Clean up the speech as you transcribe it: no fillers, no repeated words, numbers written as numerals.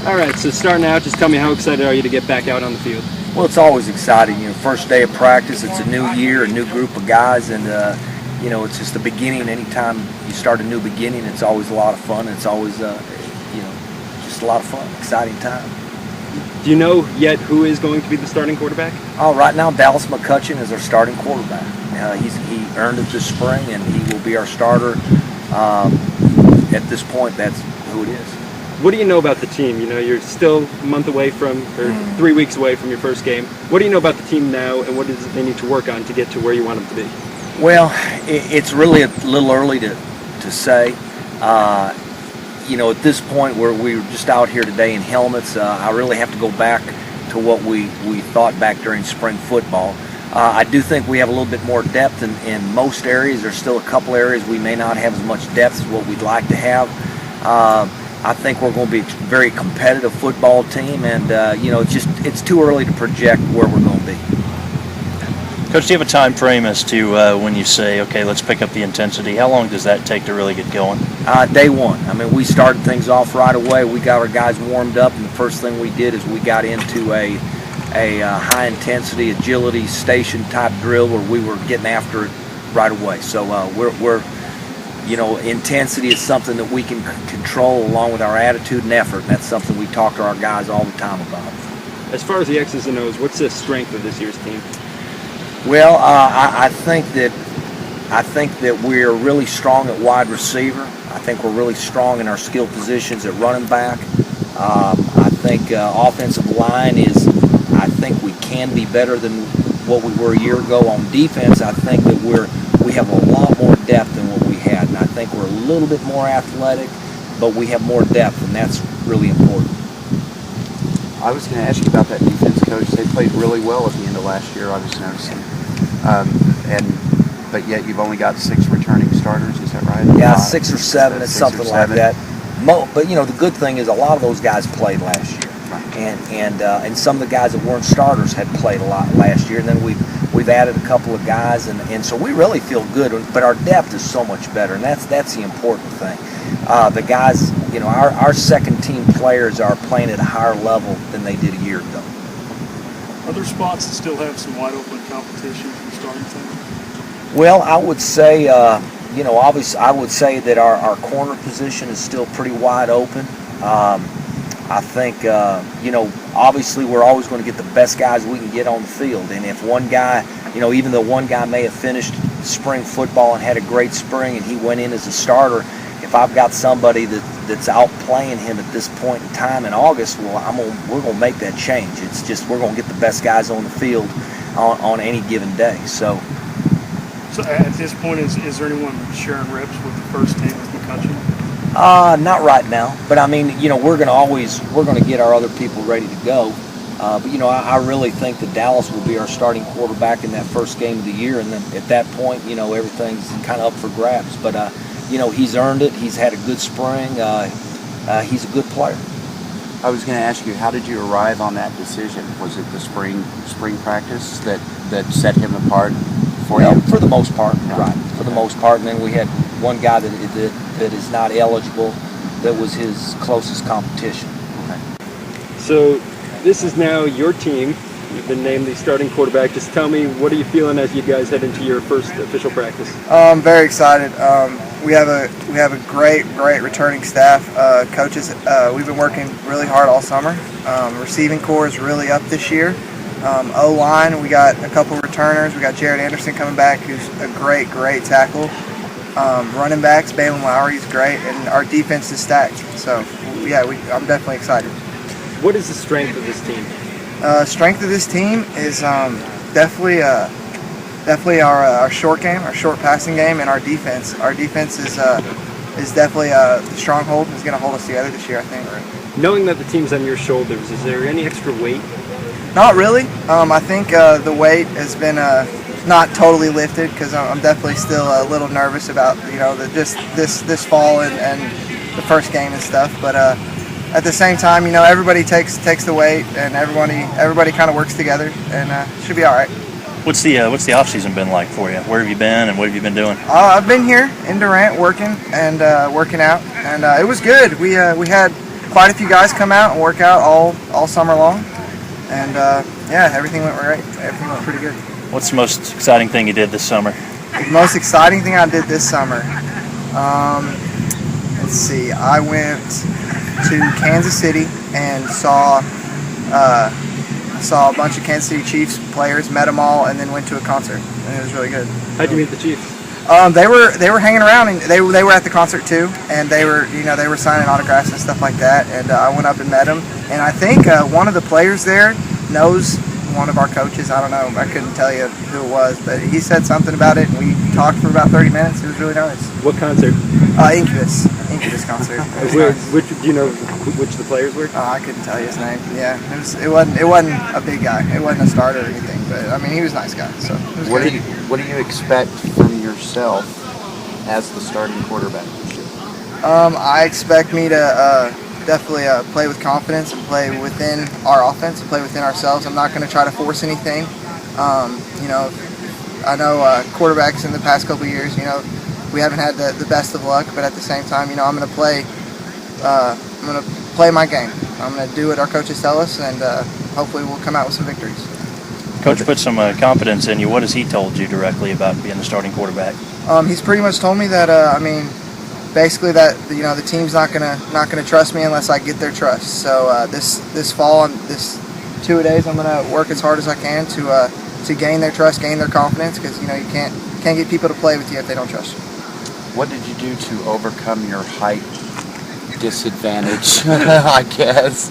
All right, so starting out, just tell me how excited are you to get back out on the field? Well, it's always exciting. First day of practice, it's a new year, a new group of guys, and it's just the beginning. Anytime you start a new beginning, it's always a lot of fun. It's always, just a lot of fun, exciting time. Do you know yet who is going to be the starting quarterback? Oh, right now, Dallas McCutcheon is our starting quarterback. He earned it this spring, and he will be our starter. At this point, that's who it is. What do you know about the team? You're still a month away from, or 3 weeks away from your first game. What do you know about the team now, and what does they need to work on to get to where you want them to be? Well, it's really a little early to say. At this point where we're just out here today in helmets, I really have to go back to what we thought back during spring football. I do think we have a little bit more depth in most areas. There's still a couple areas we may not have as much depth as what we'd like to have. I think we're going to be a very competitive football team, and it's too early to project where we're going to be. Coach, do you have a time frame as to when you say, okay, let's pick up the intensity? How long does that take to really get going? Day one. I mean, we started things off right away. We got our guys warmed up, and the first thing we did is we got into a high-intensity agility station-type drill where we were getting after it right away. So intensity is something that we can control along with our attitude and effort, and that's something we talk to our guys all the time about. As far as the X's and O's, what's the strength of this year's team? Well, I think that we're really strong at wide receiver. I think we're really strong in our skill positions at running back. I think offensive line I think we can be better than what we were a year ago. On defense, I think that we have a lot more depth than what we had, and I think we're a little bit more athletic, but we have more depth, and that's really important. I was going to ask you about that defense, Coach. They played really well at the end of last year, I was noticing. But yet you've only got 6 returning starters, is that right? Yeah, 6 or 7, it's something like that. But the good thing is a lot of those guys played last year, right. And some of the guys that weren't starters had played a lot last year, and then we've added a couple of guys, and so we really feel good. But our depth is so much better, and that's the important thing. The guys, our second team players are playing at a higher level than they did a year ago. Are there spots that still have some wide open competition from starting time? Well, I would say, obviously, I would say that our corner position is still pretty wide open. I think, obviously we're always going to get the best guys we can get on the field. And if one guy, even though one guy may have finished spring football and had a great spring and he went in as a starter, if I've got somebody that's outplaying him at this point in time in August, well, we're going to make that change. It's just we're going to get the best guys on the field on any given day. So at this point, is there anyone sharing reps with the first team with McCutcheon? Not right now, but I mean, we're going to get our other people ready to go. But I really think that Dallas will be our starting quarterback in that first game of the year, and then at that point, everything's kind of up for grabs. But he's earned it. He's had a good spring. He's a good player. I was going to ask you, how did you arrive on that decision? Was it the spring practice that set him apart for you? For the most part, right. For the Okay. most part, and then we had one guy that is not eligible that was his closest competition. Okay. So this is now your team. You've been named the starting quarterback. Just tell me, what are you feeling as you guys head into your first official practice? I'm very excited. We have a great returning staff, coaches. We've been working really hard all summer. Receiving core is really up this year. O-line, we got a couple returners. We got Jared Anderson coming back, who's a great tackle. Running backs, Balin Lowry's great, and our defense is stacked. So yeah, I'm definitely excited. What is the strength of this team? Strength of this team is definitely our short game, our short passing game, and our defense. Our defense is definitely the stronghold. Is going to hold us together this year, I think. Knowing that the team's on your shoulders, is there any extra weight? Not really. I think the weight has been not totally lifted because I'm definitely still a little nervous about this fall and the first game and stuff. But at the same time, everybody takes the weight, and everybody kind of works together, and should be all right. What's the off season been like for you? Where have you been, and what have you been doing? I've been here in Durant working and working out, and it was good. We had quite a few guys come out and work out all summer long, and yeah, everything went great. Everything went pretty good. What's the most exciting thing you did this summer? The most exciting thing I did this summer. Let's see. I went to Kansas City and saw a bunch of Kansas City Chiefs players, met them all, and then went to a concert. And it was really good. How'd you meet the Chiefs? They were hanging around, and they were at the concert too, and they were signing autographs and stuff like that. And I went up and met them, and I think one of the players there knows one of our coaches. I don't know. I couldn't tell you who it was, but he said something about it, and we talked for about 30 minutes. It was really nice. What concert? Incubus concert. It was nice. Do you know which the players were? I couldn't tell you his name. Yeah, it wasn't a big guy. It wasn't a starter or anything, but I mean he was a nice guy. So it was good. What do you expect from yourself as the starting quarterback this year? I expect me to definitely play with confidence and play within our offense and play within ourselves. I'm not going to try to force anything. I know quarterbacks in the past couple of years, we haven't had the best of luck, but at the same time, I'm going to play. I'm going to play my game. I'm going to do what our coaches tell us, and hopefully we'll come out with some victories. Coach put some confidence in you. What has he told you directly about being the starting quarterback? He's pretty much told me that. Basically that the team's not gonna trust me unless I get their trust. So this fall and this 2 days, I'm gonna work as hard as I can to gain their trust, gain their confidence, because you can't get people to play with you if they don't trust you. What did you do to overcome your height disadvantage? I guess.